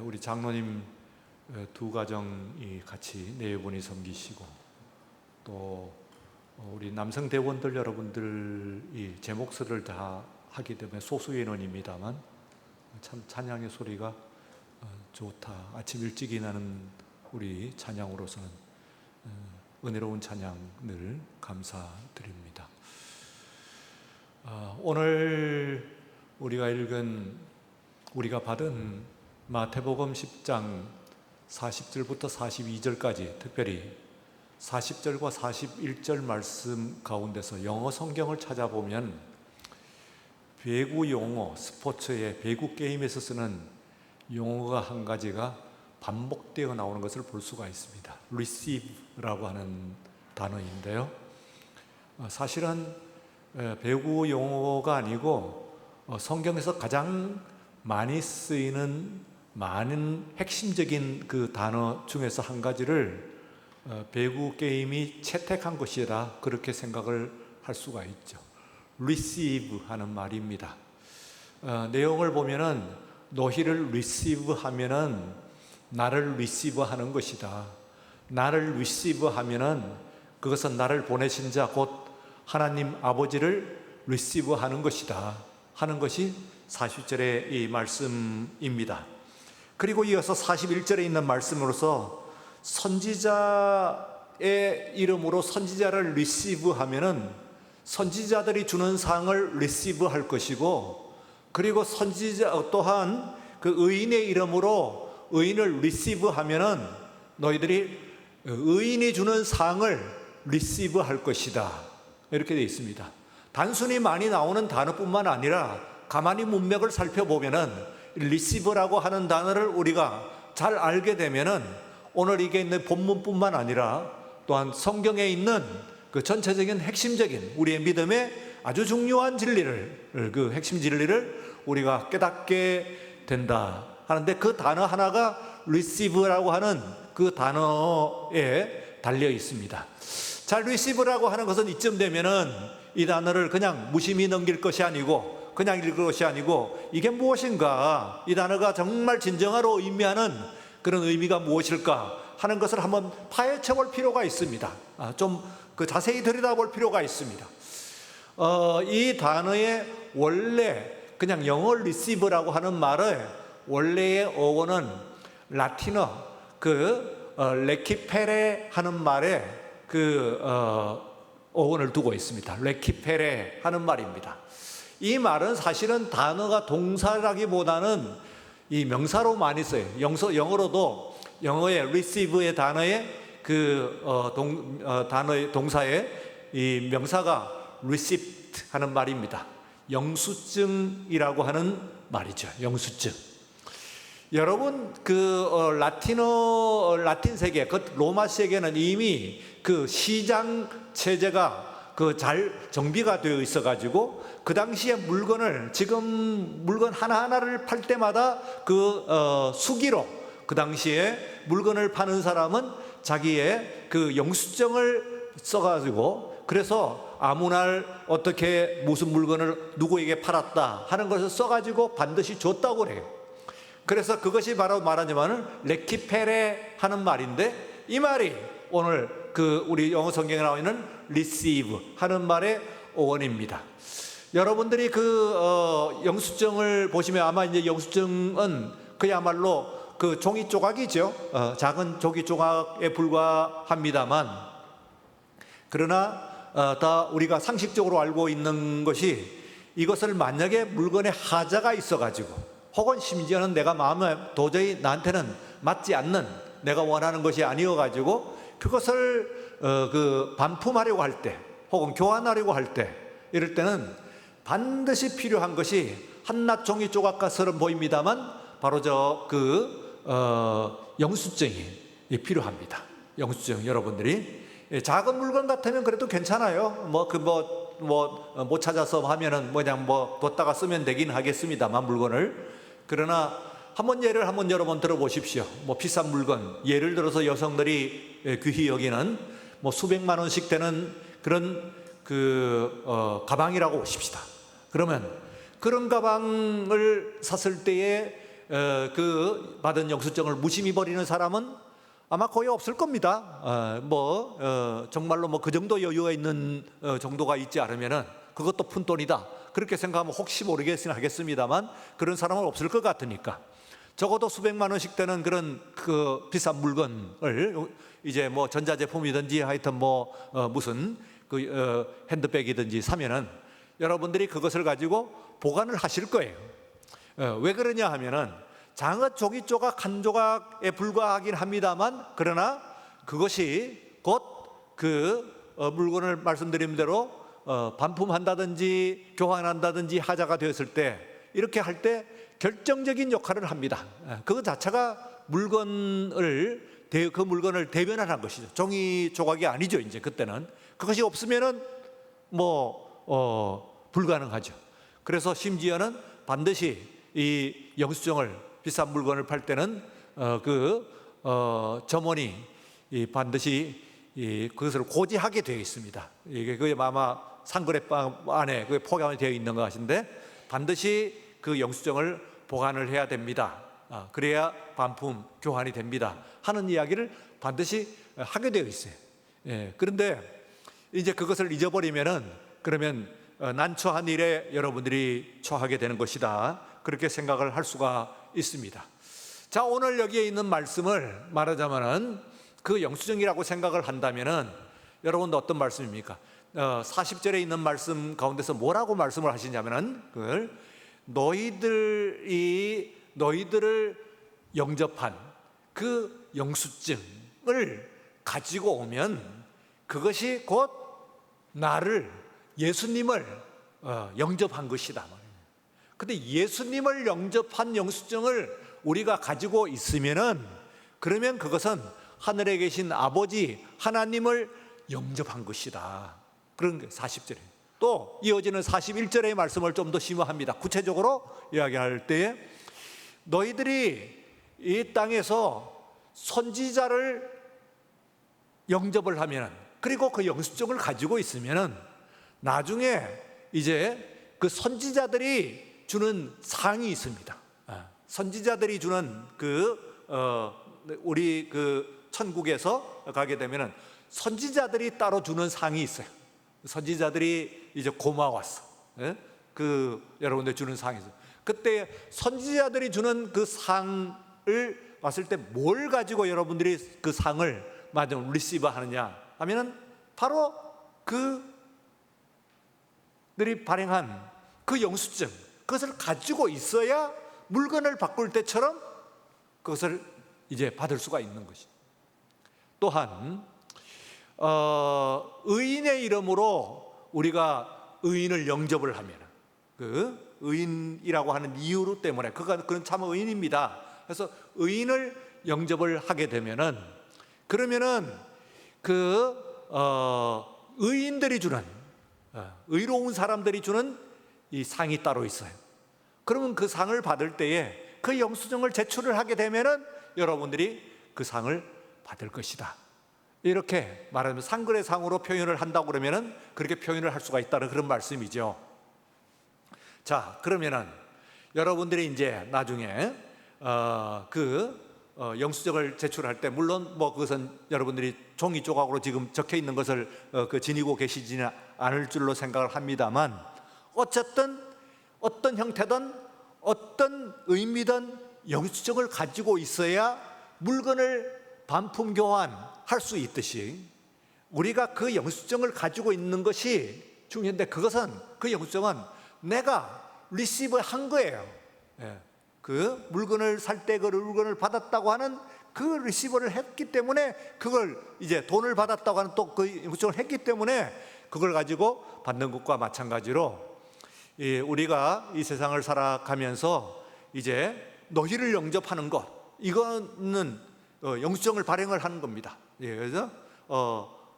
우리 장로님 두 가정이 같이 네 분이 섬기시고 또 우리 남성 대원들 여러분들이 제 목소리를 다 하기 때문에 소수 인원입니다만 참 찬양의 소리가 좋다. 아침 일찍이 나는 우리 찬양으로서는 은혜로운 찬양을 감사드립니다. 오늘 우리가 받은 마태복음 10장 40절부터 42절까지 특별히 40절과 41절 말씀 가운데서 영어 성경을 찾아보면 배구 용어, 스포츠의 배구 게임에서 쓰는 용어가 한 가지가 반복되어 나오는 것을 볼 수가 있습니다. receive라고 하는 단어인데요. 사실은 배구 용어가 아니고 성경에서 가장 많이 쓰이는 많은 핵심적인 그 단어 중에서 한 가지를 배구 게임이 채택한 것이라 그렇게 생각을 할 수가 있죠. receive 하는 말입니다. 내용을 보면은 너희를 receive 하면은 나를 receive 하는 것이다. 나를 receive 하면은 그것은 나를 보내신 자 곧 하나님 아버지를 receive 하는 것이다 하는 것이 40절의 이 말씀입니다. 그리고 이어서 41절에 있는 말씀으로서 선지자의 이름으로 선지자를 receive 하면은 선지자들이 주는 상을 receive 할 것이고, 그리고 선지자 또한 그 의인의 이름으로 의인을 receive 하면은 너희들이 의인이 주는 상을 receive 할 것이다. 이렇게 되어 있습니다. 단순히 많이 나오는 단어뿐만 아니라 가만히 문맥을 살펴보면은 receive라고 하는 단어를 우리가 잘 알게 되면은 오늘 이게 있는 본문뿐만 아니라 또한 성경에 있는 그 전체적인 핵심적인 우리의 믿음의 아주 중요한 진리를, 그 핵심 진리를 우리가 깨닫게 된다 하는데, 그 단어 하나가 receive라고 하는 그 단어에 달려 있습니다. 자, receive라고 하는 것은 이쯤 되면은 이 단어를 그냥 무심히 넘길 것이 아니고, 그냥 읽을 것이 아니고, 이게 무엇인가, 이 단어가 정말 진정으로 의미하는 그런 의미가 무엇일까 하는 것을 한번 파헤쳐 볼 필요가 있습니다. 좀 그 자세히 들여다볼 필요가 있습니다. 이 단어의 원래 그냥 영어 receive라고 하는 말의 원래의 어원은 라틴어 레키페레 하는 말에 어원을 두고 있습니다. 레키페레 하는 말입니다. 이 말은 사실은 단어가 동사라기보다는 이 명사로 많이 써요. 영어로도 영어의 receive의 단어의 단어의 동사의 이 명사가 receipt 하는 말입니다. 영수증이라고 하는 말이죠. 영수증. 여러분 라틴 세계, 로마 세계는 이미 그 시장 체제가 잘 정비가 되어 있어 가지고 그 당시에 지금 물건 하나하나를 팔 때마다 수기로 그 당시에 물건을 파는 사람은 자기의 그 영수증을 써가지고, 그래서 아무 날 어떻게 무슨 물건을 누구에게 팔았다 하는 것을 써가지고 반드시 줬다고 그래요. 그래서 그것이 바로 말하자면 레키페레 하는 말인데, 이 말이 오늘 우리 영어 성경에 나와 있는 receive 하는 말의 어원입니다. 여러분들이 영수증을 보시면 아마 이제 영수증은 그야말로 종이 조각이죠. 작은 종이 조각에 불과합니다만, 그러나 다 우리가 상식적으로 알고 있는 것이, 이것을 만약에 물건에 하자가 있어가지고 혹은 심지어는 내가 마음에 도저히 나한테는 맞지 않는, 내가 원하는 것이 아니어가지고 그것을 반품하려고 할 때 혹은 교환하려고 할 때, 이럴 때는 반드시 필요한 것이 한낱 종이 조각처럼 보입니다만 바로 영수증이 필요합니다. 영수증. 여러분들이 작은 물건 같으면 그래도 괜찮아요. 못 찾아서 하면은 그냥 뒀다가 쓰면 되긴 하겠습니다만 물건을. 그러나 예를 한번 여러 번 들어보십시오. 비싼 물건, 예를 들어서 여성들이 귀히 여기는 수백만 원씩 되는 그런 가방이라고 보십시다. 그러면 그런 가방을 샀을 때에 그 받은 영수증을 무심히 버리는 사람은 아마 거의 없을 겁니다. 정말로 뭐 그 정도 여유가 있는 정도가 있지 않으면은 그것도 푼돈이다, 그렇게 생각하면 혹시 모르겠긴 하겠습니다만 그런 사람은 없을 것 같으니까 적어도 수백만 원씩 되는 그런 그 비싼 물건을 이제 뭐 전자제품이든지 하여튼 무슨 핸드백이든지 사면은 여러분들이 그것을 가지고 보관을 하실 거예요. 왜 그러냐 하면은 장어 조기 조각 한 조각에 불과하긴 합니다만, 그러나 그것이 곧 그 물건을 말씀드린 대로 반품한다든지 교환한다든지 하자가 되었을 때, 이렇게 할 때 결정적인 역할을 합니다. 그것 자체가 그 물건을 대변하는 것이죠. 종이 조각이 아니죠. 이제 그때는 그것이 없으면은 불가능하죠. 그래서 심지어는 반드시 이 영수증을, 비싼 물건을 팔 때는 점원이 반드시 그것을 고지하게 되어 있습니다. 이게 그게 아마 상거래방 안에 그게 포함이 되어 있는 것 같은데, 반드시 그 영수증을 보관을 해야 됩니다. 그래야 반품 교환이 됩니다 하는 이야기를 반드시 하게 되어 있어요. 그런데 이제 그것을 잊어버리면은 그러면 난처한 일에 여러분들이 처하게 되는 것이다, 그렇게 생각을 할 수가 있습니다. 자, 오늘 여기에 있는 말씀을 말하자면은 그 영수증이라고 생각을 한다면은 여러분도 어떤 말씀입니까? 40절에 있는 말씀 가운데서 뭐라고 말씀을 하시냐면은 그걸 너희들을 영접한 그 영수증을 가지고 오면 그것이 곧 나를, 예수님을 영접한 것이다. 근데 예수님을 영접한 영수증을 우리가 가지고 있으면은 그러면 그것은 하늘에 계신 아버지 하나님을 영접한 것이다. 그런 게 40절에. 또 이어지는 41절의 말씀을 좀 더 심화합니다. 구체적으로 이야기할 때에 너희들이 이 땅에서 선지자를 영접을 하면, 그리고 그 영수증을 가지고 있으면은 나중에 이제 그 선지자들이 주는 상이 있습니다. 선지자들이 주는 우리 천국에서 가게 되면은 선지자들이 따로 주는 상이 있어요. 선지자들이 이제 고마웠어. 여러분들 주는 상이 있어요. 그때 선지자들이 주는 그 상을 봤을 때 뭘 가지고 여러분들이 그 상을 리시브 하느냐 하면은 바로 그들이 발행한 그 영수증, 그것을 가지고 있어야 물건을 바꿀 때처럼 그것을 이제 받을 수가 있는 것이. 또한 의인의 이름으로 우리가 의인을 영접을 하면, 그 의인이라고 하는 이유 때문에 그건 참 의인입니다. 그래서 의인을 영접을 하게 되면은 그러면은 의인들이 주는, 의로운 사람들이 주는 이 상이 따로 있어요. 그러면 그 상을 받을 때에 그 영수증을 제출을 하게 되면은 여러분들이 그 상을 받을 것이다, 이렇게 말하면 상글의 상으로 표현을 한다고 그러면은 그렇게 표현을 할 수가 있다는 그런 말씀이죠. 자, 그러면은 여러분들이 이제 나중에 영수증을 제출할 때, 물론 그것은 여러분들이 종이 조각으로 지금 적혀 있는 것을 지니고 계시지는 않을 줄로 생각을 합니다만, 어쨌든 어떤 형태든 어떤 의미든 영수증을 가지고 있어야 물건을 반품 교환할 수 있듯이 우리가 그 영수증을 가지고 있는 것이 중요한데, 그것은 그 영수증은 내가 리시브 한 거예요. 그 물건을 살 때 그 물건을 받았다고 하는 그 리시버를 했기 때문에, 그걸 이제 돈을 받았다고 하는 또 그 영수증을 했기 때문에 그걸 가지고 받는 것과 마찬가지로 우리가 이 세상을 살아가면서 이제 너희를 영접하는 것, 이거는 영수증을 발행을 하는 겁니다. 그래서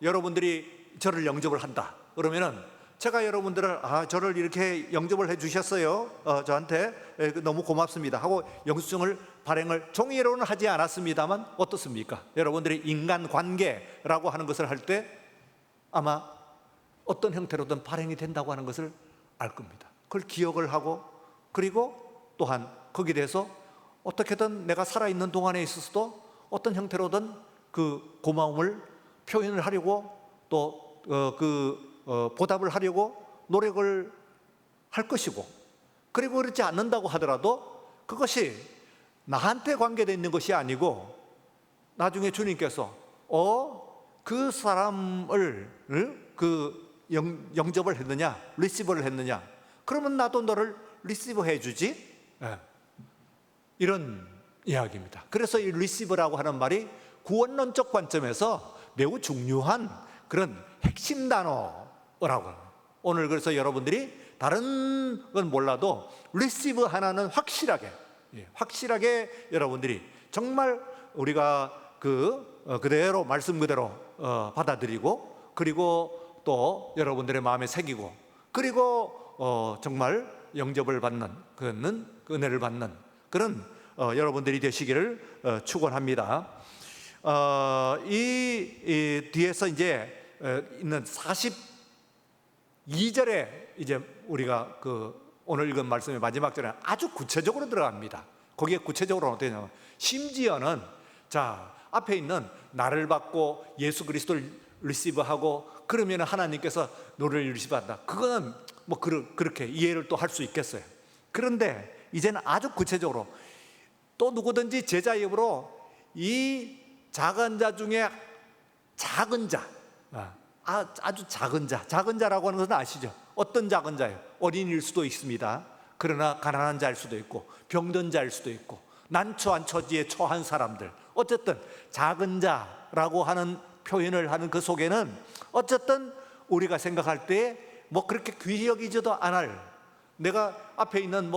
여러분들이 저를 영접을 한다 그러면은 제가 여러분들을 저를 이렇게 영접을 해 주셨어요, 저한테 너무 고맙습니다 하고 영수증을 발행을 종이로는 하지 않았습니다만 어떻습니까? 여러분들이 인간관계라고 하는 것을 할 때 아마 어떤 형태로든 발행이 된다고 하는 것을 알 겁니다. 그걸 기억을 하고, 그리고 또한 거기에 대해서 어떻게든 내가 살아있는 동안에 있어서도 어떤 형태로든 그 고마움을 표현을 하려고 또 보답을 하려고 노력을 할 것이고, 그리고 그렇지 않는다고 하더라도 그것이 나한테 관계되어 있는 것이 아니고 나중에 주님께서 그 사람을 영접을 했느냐, 리시브를 했느냐, 그러면 나도 너를 리시브 해주지. 이런 이야기입니다. 그래서 이 리시브라고 하는 말이 구원론적 관점에서 매우 중요한 그런 핵심 단어라고. 오늘 그래서 여러분들이 다른 건 몰라도 리시브 하나는 확실하게 여러분들이 정말 우리가 그대로 말씀 그대로 받아들이고, 그리고 또 여러분들의 마음에 새기고, 그리고 정말 영접을 받는 그 은혜를 받는 그런 여러분들이 되시기를 축원합니다. 이 뒤에서 이제 있는 42절에 이제 우리가 오늘 읽은 말씀의 마지막 절에 아주 구체적으로 들어갑니다. 거기에 구체적으로 어떻게 되냐면, 심지어는 앞에 있는 나를 받고 예수 그리스도를 리시브하고 그러면 하나님께서 너를 리시브한다, 그거는 뭐 그렇게 이해를 또 할 수 있겠어요. 그런데 이제는 아주 구체적으로 또 누구든지 제자 입으로 이 작은 자 중에 작은 자, 아주 작은 자라고 하는 것은 아시죠? 어떤 작은 자예요? 어린이일 수도 있습니다. 그러나 가난한 자일 수도 있고 병든 자일 수도 있고 난처한 처지에 처한 사람들, 어쨌든 작은 자라고 하는 표현을 하는 그 속에는 어쨌든 우리가 생각할 때 뭐 그렇게 귀히 여기지도 않을, 내가 앞에 있는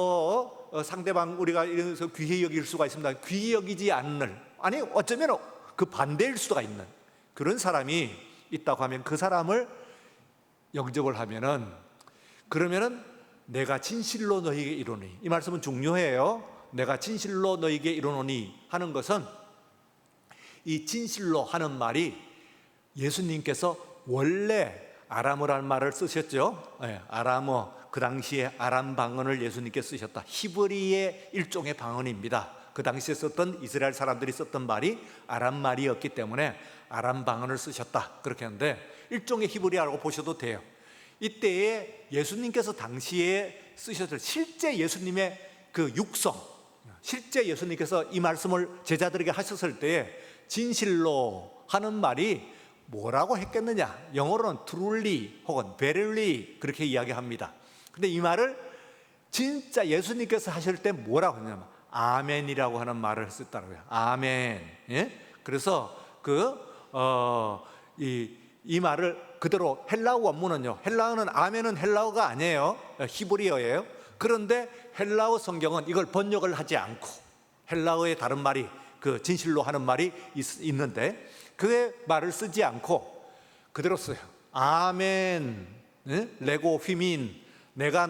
상대방 우리가 이래서 귀히 여길 수가 있습니다. 귀히 여기지 않는, 아니 어쩌면 그 반대일 수가 있는 그런 사람이 있다고 하면, 그 사람을 영접을 하면은, 그러면은 내가 진실로 너희에게 이르노니, 이 말씀은 중요해요. 내가 진실로 너희에게 이르노니 하는 것은, 이 진실로 하는 말이 예수님께서 원래 아람어라는 말을 쓰셨죠. 아람어, 그 당시에 아람 방언을 예수님께 쓰셨다. 히브리의 일종의 방언입니다. 그 당시에 썼던 이스라엘 사람들이 썼던 말이 아람 말이었기 때문에 아람 방언을 쓰셨다, 그렇게 하는데 일종의 히브리어라고 보셔도 돼요. 이때에 예수님께서 당시에 쓰셨을 실제 예수님의 그 육성, 실제 예수님께서 이 말씀을 제자들에게 하셨을 때에 진실로 하는 말이 뭐라고 했겠느냐? 영어로는 truly 혹은 verily 그렇게 이야기합니다. 근데 이 말을 진짜 예수님께서 하실 때 뭐라고 했냐면 아멘이라고 하는 말을 했었다는 거예요. 아멘. 그래서 이 말을 그대로 헬라어 원문은요, 헬라어는 아멘은 헬라어가 아니에요. 히브리어예요. 그런데 헬라어 성경은 이걸 번역을 하지 않고, 헬라어의 다른 말이 그 진실로 하는 말이 있는데 그의 말을 쓰지 않고 그대로 써요. 아멘, 레고 휘민, 내가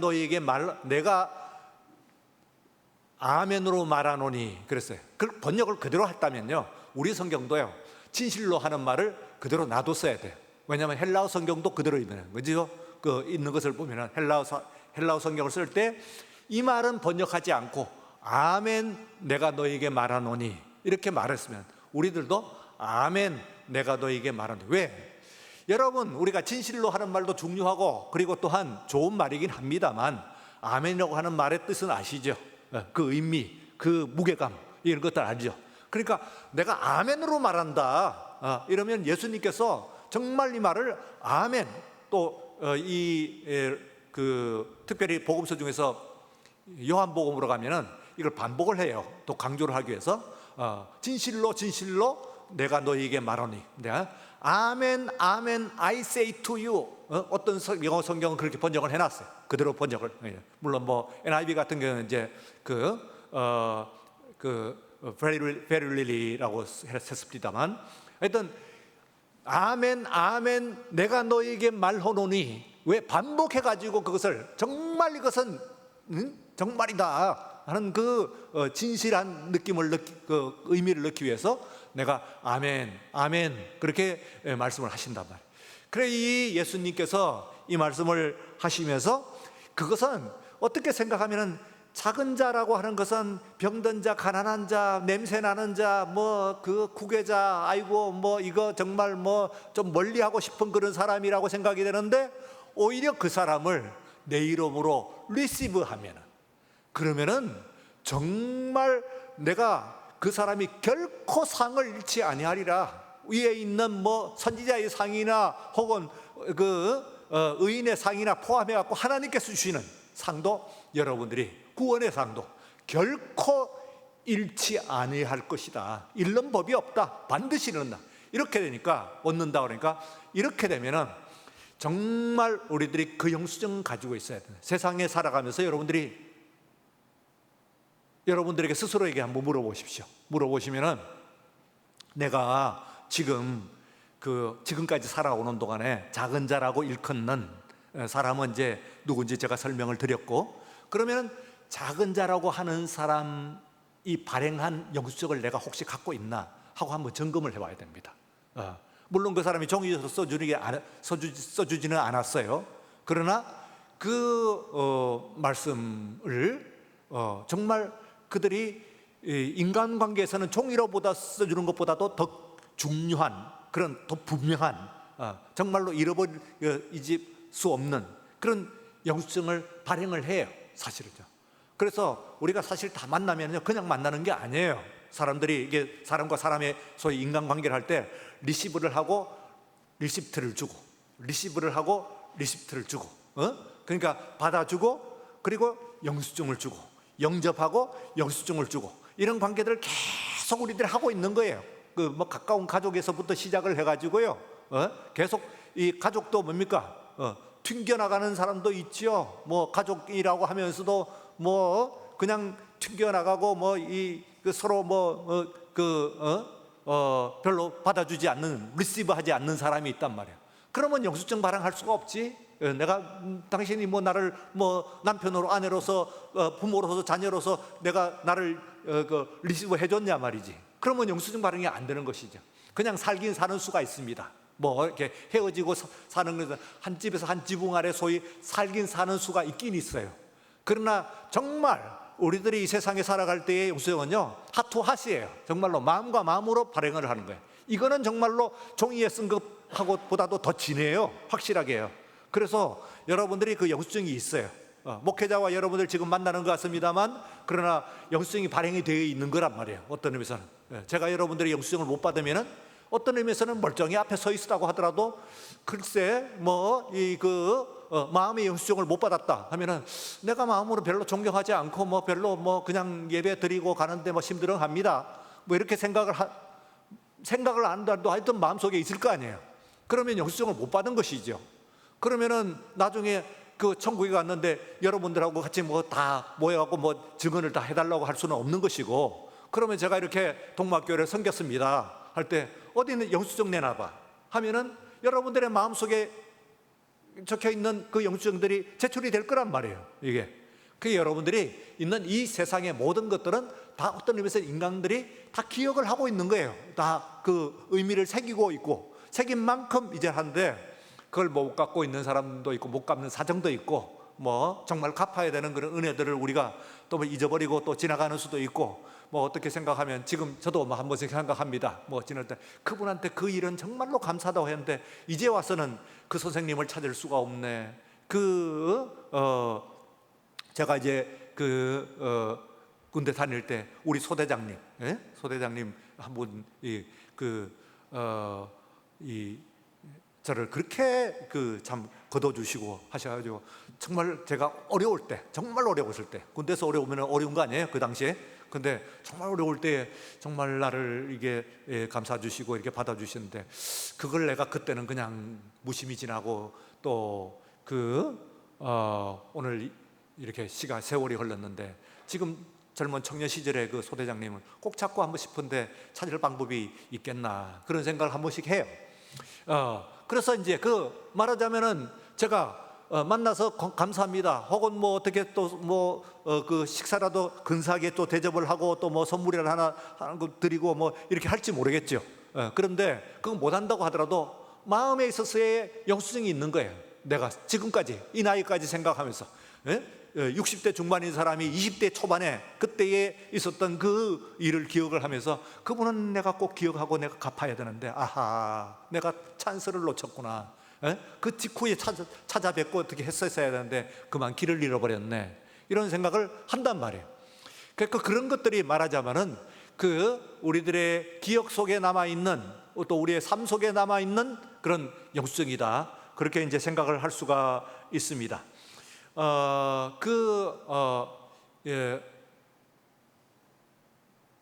아멘으로 말하노니 그랬어요. 그 번역을 그대로 했다면요, 우리 성경도요 진실로 하는 말을 그대로 놔뒀어야 돼요. 왜냐하면 헬라어 성경도 그대로 있는 거죠. 있는 것을 보면은 헬라어 성경을 쓸 때 이 말은 번역하지 않고 아멘 내가 너에게 말하노니 이렇게 말했으면 우리들도 아멘 내가 너에게 말하노니. 왜? 여러분, 우리가 진실로 하는 말도 중요하고 그리고 또한 좋은 말이긴 합니다만, 아멘이라고 하는 말의 뜻은 아시죠? 그 의미, 그 무게감, 이런 것들 알죠? 그러니까 내가 아멘으로 말한다 이러면 예수님께서 정말 이 말을 아멘, 또 특별히 복음서 중에서 요한복음으로 가면은 이걸 반복을 해요. 또 강조를 하기 위해서 진실로 내가 너희에게 말하니, 내가 아멘 아멘 I say to you. 어떤 영어 성경은 그렇게 번역을 해놨어요. 그대로 번역을. 물론 NIV 같은 경우는 이제 verilly라고 했습니다만, 하여튼 아멘 아멘 내가 너희에게 말하노니, 왜 반복해가지고 그것을 정말 이것은 정말이다 하는 그 진실한 느낌을 그 의미를 넣기 위해서 내가 아멘 아멘 그렇게 말씀을 하신단 말이에요. 그래, 이 예수님께서 이 말씀을 하시면서 그것은 어떻게 생각하면은 작은 자라고 하는 것은 병든 자, 가난한 자, 냄새 나는 자, 뭐 그 구계자, 아이고 뭐 이거 정말 뭐 좀 멀리하고 싶은 그런 사람이라고 생각이 되는데, 오히려 그 사람을 내 이름으로 리시브하면은, 그러면은 정말 내가 그 사람이 결코 상을 잃지 아니하리라. 위에 있는 뭐 선지자의 상이나 혹은 의인의 상이나 포함해 갖고 하나님께서 주시는 상도, 여러분들이 구원의 상도 결코 잃지 아니할 것이다. 잃는 법이 없다. 반드시 잃는다. 이렇게 되니까, 얻는다 그러니까, 이렇게 되면은 정말 우리들이 그 영수증 가지고 있어야 된다. 세상에 살아가면서 여러분들에게 스스로에게 한번 물어보십시오. 물어보시면은, 내가 지금까지 살아오는 동안에 작은 자라고 일컫는 사람은 이제 누군지 제가 설명을 드렸고, 그러면 작은 자라고 하는 사람이 발행한 영수증을 내가 혹시 갖고 있나 하고 한번 점검을 해봐야 됩니다. 물론 그 사람이 종이에서 써주지는 않았어요. 그러나 그 말씀을 정말 그들이 인간관계에서는 종이로보다 써주는 것보다도 더 중요한, 그런 더 분명한, 정말로 잊을 수 없는 그런 영수증을 발행을 해요, 사실은요. 그래서 우리가 사실 다 만나면요, 그냥 만나는 게 아니에요. 사람들이 이게 사람과 사람의 소위 인간관계를 할 때 리시브를 하고 리시프트를 주고, 리시브를 하고 리시프트를 주고, 그러니까 받아주고, 그리고 영수증을 주고, 영접하고 영수증을 주고, 이런 관계들을 계속 우리들이 하고 있는 거예요. 뭐 가까운 가족에서부터 시작을 해가지고요, 계속 이 가족도 뭡니까? 튕겨나가는 사람도 있죠. 뭐 가족이라고 하면서도 뭐 그냥 튕겨나가고 서로 별로 받아주지 않는, 리시브하지 않는 사람이 있단 말이에요. 그러면 영수증 발행할 수가 없지. 내가 당신이 뭐 나를 뭐 남편으로, 아내로서, 부모로서, 자녀로서 내가 나를 리시브 해줬냐 말이지. 그러면 영수증 발행이 안 되는 것이죠. 그냥 살긴 사는 수가 있습니다. 뭐 이렇게 헤어지고 사는 것은 한 집에서 한 지붕 아래 소위 살긴 사는 수가 있긴 있어요. 그러나 정말 우리들이 이 세상에 살아갈 때의 영수증은요, 하투하시예요. 정말로 마음과 마음으로 발행을 하는 거예요. 이거는 정말로 종이에 쓴 것하고 보다도 더 진해요. 확실하게 해요. 그래서 여러분들이 그 영수증이 있어요. 목회자와 여러분들 지금 만나는 것 같습니다만, 그러나 영수증이 발행이 되어 있는 거란 말이에요. 어떤 의미에서는 제가 여러분들의 영수증을 못 받으면은, 어떤 의미에서는 멀쩡히 앞에 서 있다고 하더라도, 글쎄 마음의 영수증을 못 받았다 하면은, 내가 마음으로 별로 존경하지 않고 뭐 별로 그냥 예배 드리고 가는데 뭐 심드렁합니다, 뭐 이렇게 생각을 안 한다도 하여튼 마음속에 있을 거 아니에요. 그러면 영수증을 못 받은 것이죠. 그러면은 나중에 그 천국에 갔는데 여러분들하고 같이 뭐 다 모여갖고 뭐 증언을 다 해달라고 할 수는 없는 것이고, 그러면 제가 이렇게 동막교회를 섬겼습니다 할 때, 어디 있는 영수증 내놔봐 하면은 여러분들의 마음속에 적혀 있는 그 영수증들이 제출이 될 거란 말이에요. 이게 그 여러분들이 있는 이 세상의 모든 것들은 다 어떤 의미에서 인간들이 다 기억을 하고 있는 거예요. 다 그 의미를 새기고 있고, 새긴 만큼 이제 한데, 그걸 못 갖고 있는 사람도 있고 못 갚는 사정도 있고, 뭐 정말 갚아야 되는 그런 은혜들을 우리가 또 잊어버리고 또 지나가는 수도 있고, 뭐 어떻게 생각하면, 지금 저도 뭐 한 번씩 생각합니다. 뭐 지날 때 그분한테 그 일은 정말로 감사하다고 했는데, 이제 와서는 그 선생님을 찾을 수가 없네. 제가 이제 군대 다닐 때 우리 소대장님, 소대장님 한 분 저를 그렇게 참 거둬주시고 하셔가지고, 정말 제가 어려울 때, 정말 어려웠을 때, 군대에서 어려우면 어려운 거 아니에요, 그 당시에. 근데 정말 어려울 때 정말 나를 이게 감싸 주시고 이렇게 받아 주시는데, 그걸 내가 그때는 그냥 무심히 지나고, 또 오늘 이렇게 세월이 흘렀는데, 지금 젊은 청년 시절의 그 소대장님을 꼭 찾고 한번 싶은데 찾을 방법이 있겠나, 그런 생각을 한 번씩 해요. 그래서 이제 말하자면은 제가 만나서 감사합니다, 혹은 뭐 어떻게 또 식사라도 근사하게 또 대접을 하고, 또 뭐 선물이라도 하나 드리고 뭐 이렇게 할지 모르겠죠. 그런데 그거 못 한다고 하더라도 마음에 있어서의 영수증이 있는 거예요. 내가 지금까지 이 나이까지 생각하면서 60대 중반인 사람이 20대 초반에 그때에 있었던 그 일을 기억을 하면서 그분은 내가 꼭 기억하고 내가 갚아야 되는데, 아하, 내가 찬스를 놓쳤구나. 그 직후에 찾아뵙고 어떻게 했었어야 되는데 그만 길을 잃어버렸네. 이런 생각을 한단 말이에요. 그러니까 그런 것들이 말하자면은 그 우리들의 기억 속에 남아있는, 또 우리의 삶 속에 남아있는 그런 영수증이다. 그렇게 이제 생각을 할 수가 있습니다.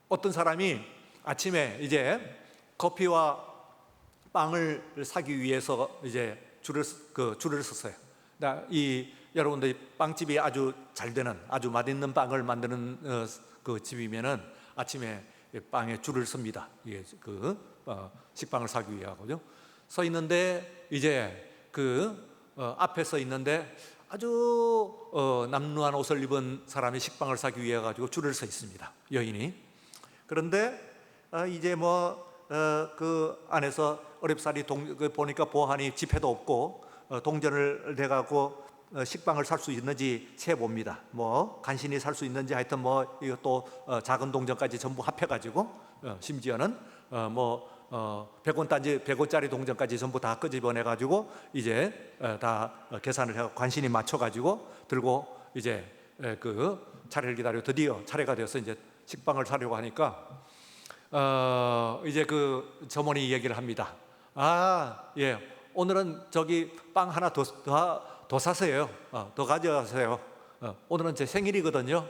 어떤 사람이 아침에 이제 커피와 빵을 사기 위해서 이제 줄을 섰어요. 여러분들 빵집이 아주 잘 되는, 아주 맛있는 빵을 만드는 그 집이면은 아침에 빵에 줄을 섭니다. 이게 식빵을 사기 위하고요. 서 있는데 이제 앞에 서 있는데 아주 남루한 옷을 입은 사람이 식빵을 사기 위해 가지고 줄을 서 있습니다. 여인이. 그런데 이제 그 안에서 어렵사리 보니까 보안이 지폐도 없고 동전을 대가고 식빵을 살 수 있는지 세봅니다. 간신히 살 수 있는지 하여튼 이것도 작은 동전까지 전부 합해가지고 심지어는 100원짜리 동전까지 전부 다 끄집어내가지고 이제 다 계산을 해서 관신이 맞춰가지고 들고 이제 차례를 기다려 드디어 차례가 되어서 이제 식빵을 사려고 하니까 이제 그 점원이 얘기를 합니다. 예, 오늘은 저기 빵 하나 더 사세요. 더 가져가세요. 오늘은 제 생일이거든요.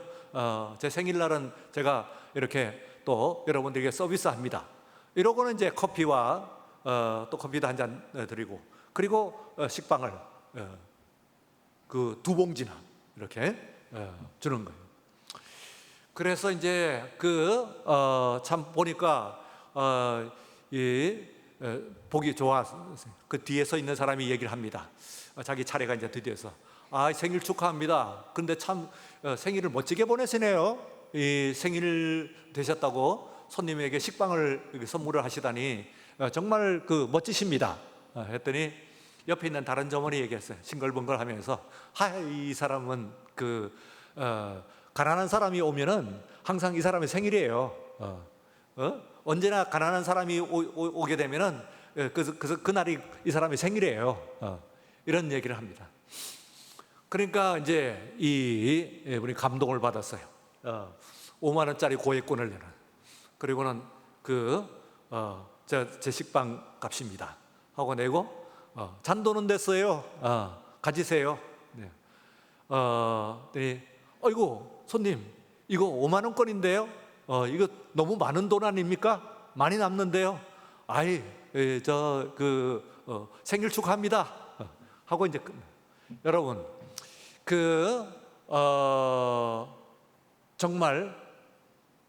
제 생일날은 제가 이렇게 또 여러분들에게 서비스합니다. 이러고는 이제 커피와 또 커피도 한 잔 드리고, 그리고 식빵을 그 2봉지나 이렇게 주는 거예요. 그래서 이제 참 보니까 보기 좋았어요. 그 뒤에 서 있는 사람이 얘기를 합니다. 자기 차례가 이제 드디어서 생일 축하합니다. 근데 참 생일을 멋지게 보내시네요. 이 생일 되셨다고 손님에게 식빵을 선물을 하시다니 정말 멋지십니다. 했더니 옆에 있는 다른 점원이 얘기했어요. 싱글벙글하면서 이 사람은 가난한 사람이 오면은 항상 이 사람의 생일이에요. 언제나 가난한 사람이 오게 되면은 그날이 이 사람의 생일이에요. 이런 얘기를 합니다. 그러니까 이제 우리 감동을 받았어요. 5만 원짜리 고액권을 내는. 그리고는 제 식빵 값입니다 하고 내고 잔돈은 됐어요. 가지세요. 네. 아이고 손님, 이거 5만 원권인데요. 이거 너무 많은 돈 아닙니까? 많이 남는데요. 생일 축하합니다 하고 이제 여러분 정말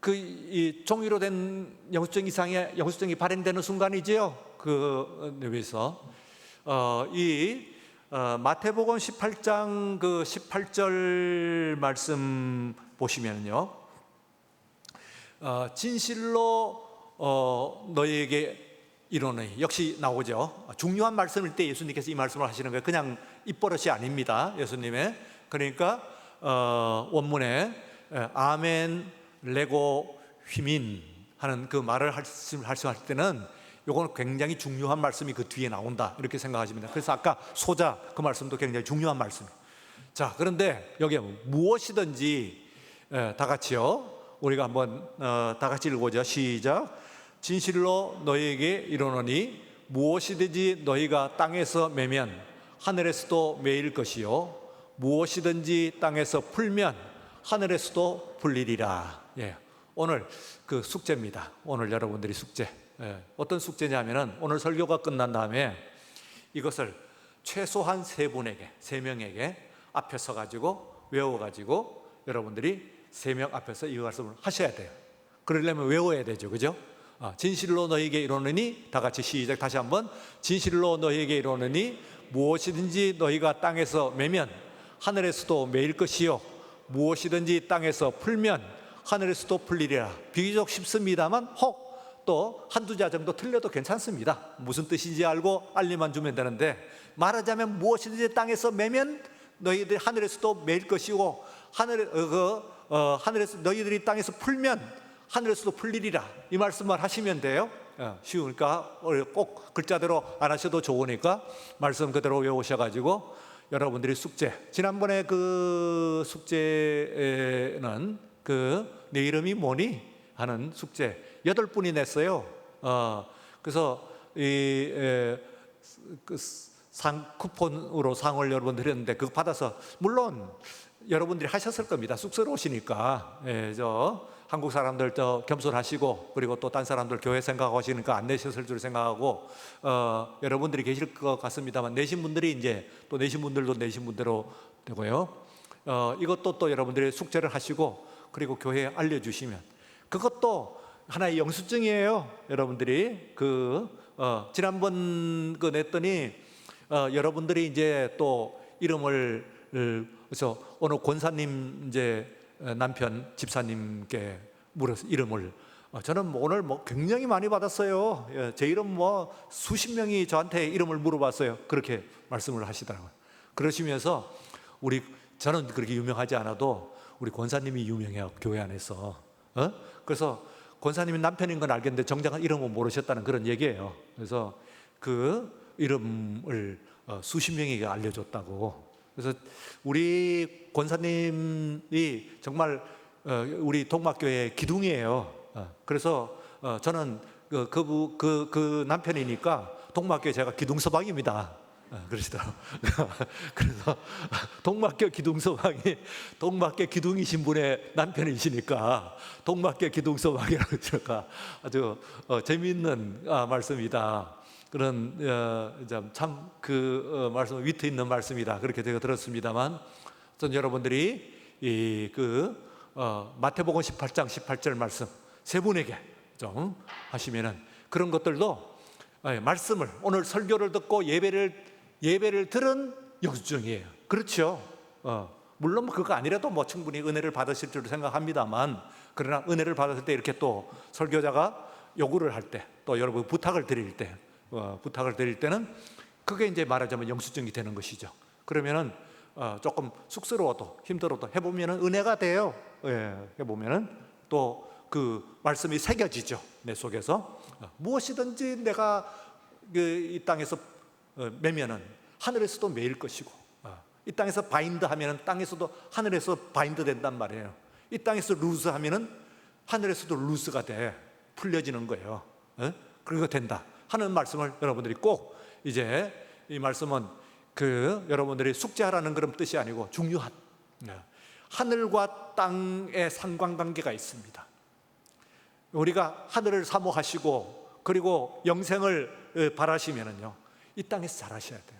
이 종이로 된 영수증 이상의 영수증이 발행되는 순간이지요. 위에서 마태복음 18장 18절 말씀 보시면요, 진실로 너희에게 이르노니, 역시 나오죠. 중요한 말씀일 때 예수님께서 이 말씀을 하시는 거예요. 그냥 입버릇이 아닙니다. 예수님의. 그러니까 원문에 아멘 레고 휘민 하는 그 말을 말씀할 때는 요거는 굉장히 중요한 말씀이 그 뒤에 나온다, 이렇게 생각하시면 됩니다. 그래서 아까 소자 그 말씀도 굉장히 중요한 말씀이에요. 자, 그런데 여기에 무엇이든지 다 같이요, 우리가 한번 다 같이 읽어보죠. 시작. 진실로 너희에게 이르노니 무엇이든지 너희가 땅에서 매면 하늘에서도 매일 것이요 무엇이든지 땅에서 풀면 하늘에서도 풀리리라. 오늘 숙제입니다. 오늘 여러분들이 숙제. 어떤 숙제냐면은 오늘 설교가 끝난 다음에 이것을 최소한 3명에게 앞에 서 가지고 외워 가지고 여러분들이 3명 앞에서 이 말씀을 하셔야 돼요. 그러려면 외워야 되죠. 그죠? 진실로 너희에게 이르노니, 다 같이 시작. 다시 한번. 진실로 너희에게 이르노니 무엇이든지 너희가 땅에서 매면 하늘에서도 매일 것이요 무엇이든지 땅에서 풀면 하늘에서도 풀리리라. 비교적 쉽습니다만 혹 또 한두 자 정도 틀려도 괜찮습니다. 무슨 뜻인지 알고 알리만 주면 되는데, 말하자면 무엇이든지 땅에서 매면 너희들이 하늘에서도 매일 것이고 하늘에서 너희들이 땅에서 풀면 하늘에서도 풀리리라. 이 말씀만 하시면 돼요. 쉬우니까 꼭 글자대로 안 하셔도 좋으니까 말씀 그대로 외우셔가지고 여러분들이 숙제, 지난번에 그 숙제는 내 이름이 뭐니? 하는 숙제 8분이 냈어요. 그래서 상 쿠폰으로 상을 여러분들 드렸는데 그거 받아서 물론 여러분들이 하셨을 겁니다. 쑥스러우시니까. 한국 사람들 겸손하시고 그리고 또 딴 사람들 교회 생각하시니까 안 내셨을 줄 생각하고 여러분들이 계실 것 같습니다만 내신 분들이 이제 또 내신 분들도 내신 분대로 되고요. 이것도 또 여러분들이 숙제를 하시고 그리고 교회에 알려주시면 그것도 하나의 영수증이에요. 여러분들이 지난번 냈더니 여러분들이 이제 또 이름을 그래서 어느 권사님 이제 남편 집사님께 물어서 이름을 저는 오늘 굉장히 많이 받았어요. 제 이름 수십 명이 저한테 이름을 물어봤어요. 그렇게 말씀을 하시더라고요. 그러시면서 저는 그렇게 유명하지 않아도 우리 권사님이 유명해요. 교회 안에서. 그래서 권사님이 남편인 건 알겠는데 정작 이름은 모르셨다는 그런 얘기예요. 그래서 그 이름을 수십 명에게 알려줬다고. 그래서 우리 권사님이 정말 우리 동막교회의 기둥이에요. 그래서 저는 그 남편이니까 동막교회 제가 기둥서방입니다. 그러시더라고요. 그래서 동막교 기둥서방이 동막교 기둥이신 분의 남편이시니까 동막교 기둥서방이라고 제가 아주 재미있는 말씀이다. 그런 참 말씀 위트 있는 말씀이다. 그렇게 제가 들었습니다만, 전 여러분들이 마태복음 18장 18절 말씀 세 분에게 좀 하시면은 그런 것들도 말씀을 오늘 설교를 듣고 예배를 들은 영수증이에요. 그렇죠. 물론 그거 아니라도 충분히 은혜를 받으실 줄 생각합니다만, 그러나 은혜를 받았을 때 이렇게 또 설교자가 요구를 할 때, 또 여러분 부탁을 드릴 때는 그게 이제 말하자면 영수증이 되는 것이죠. 그러면은 조금 쑥스러워도 힘들어도 해보면은 은혜가 돼요. 해보면은 또 그 말씀이 새겨지죠. 내 속에서 무엇이든지 내가 이 땅에서 매면은 하늘에서도 매일 것이고, 이 땅에서 바인드 하면은 땅에서도 하늘에서 바인드 된단 말이에요. 이 땅에서 루즈 하면은 하늘에서도 루즈가 돼 풀려지는 거예요. 그리고 된다 하는 말씀을 여러분들이 꼭 이제 이 말씀은 여러분들이 숙제하라는 그런 뜻이 아니고 중요한 하늘과 땅의 상관관계가 있습니다. 우리가 하늘을 사모하시고 그리고 영생을 바라시면은요, 이 땅에서 잘하셔야 돼요.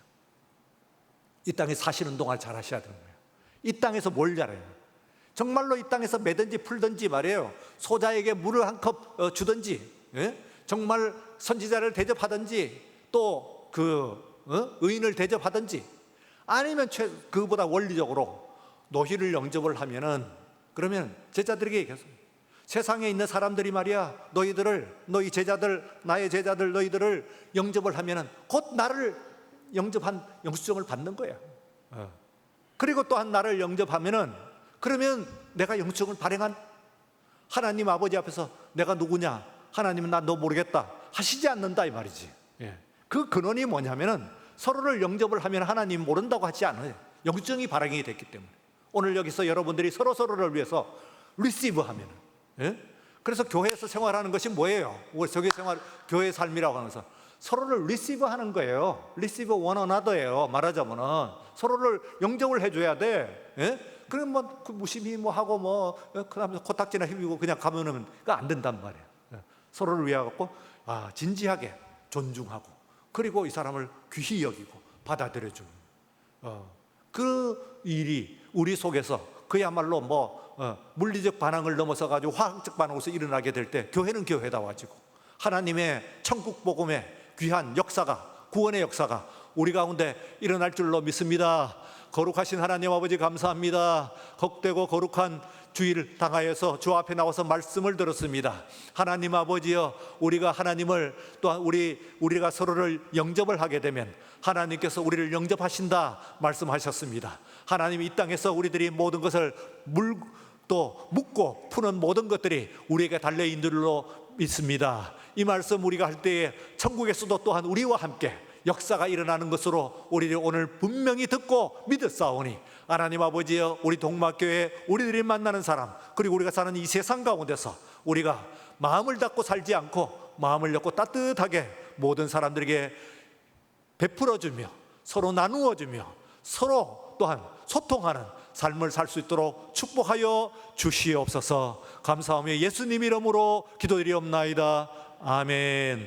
이 땅에 사시는 동안 잘하셔야 되는 거예요. 이 땅에서 뭘 잘해요? 정말로 이 땅에서 매든지 풀든지 말이에요. 소자에게 물을 한 컵 주든지, 정말 선지자를 대접하든지, 또 의인을 대접하든지, 아니면 그보다 원리적으로 노희를 영접을 하면은, 그러면 제자들에게 얘기했습니다. 세상에 있는 사람들이 말이야, 너희 제자들, 나의 제자들 너희들을 영접을 하면은 곧 나를 영접한 영수증을 받는 거야. 그리고 또한 나를 영접하면은, 그러면 내가 영수증을 발행한 하나님 아버지 앞에서 내가 누구냐, 하나님은 나 너 모르겠다 하시지 않는다 이 말이지. 그 근원이 뭐냐면은 서로를 영접을 하면 하나님 모른다고 하지 않아요. 영수증이 발행이 됐기 때문에. 오늘 여기서 여러분들이 서로를 위해서 리시브 하면은, 그래서 교회에서 생활하는 것이 뭐예요? 교회 삶이라고 하면서 서로를 리시브 하는 거예요. 리시브 원 어나더예요. 말하자면은 서로를 영접을 해줘야 돼. 그럼 무심히 하고 그다음에 코딱지나 휘비고 그냥 가면은 안 된단 말이에요. 서로를 위해 갖고 진지하게 존중하고, 그리고 이 사람을 귀히 여기고 받아들여주는 그 일이 우리 속에서 그야말로 물리적 반항을 넘어서 가지고 화학적 반응으로서 일어나게 될 때 교회는 교회다워지고 하나님의 천국 복음의 귀한 역사가, 구원의 역사가 우리 가운데 일어날 줄로 믿습니다. 거룩하신 하나님 아버지 감사합니다. 복되고 거룩한 주일 당하여서 주 앞에 나와서 말씀을 들었습니다. 하나님 아버지여, 우리가 하나님을 또한 우리가 서로를 영접을 하게 되면 하나님께서 우리를 영접하신다 말씀하셨습니다. 하나님, 이 땅에서 우리들이 모든 것을 또 묻고 푸는 모든 것들이 우리에게 달려있는 줄로 믿습니다. 이 말씀 우리가 할 때에 천국에서도 또한 우리와 함께 역사가 일어나는 것으로 우리를 오늘 분명히 듣고 믿었사오니, 하나님 아버지여, 우리 동막교회 우리들이 만나는 사람, 그리고 우리가 사는 이 세상 가운데서 우리가 마음을 닫고 살지 않고 마음을 열고 따뜻하게 모든 사람들에게 베풀어주며 서로 나누어주며 서로 또한 소통하는 삶을 살 수 있도록 축복하여 주시옵소서. 감사하며 예수님 이름으로 기도드리옵나이다. 아멘.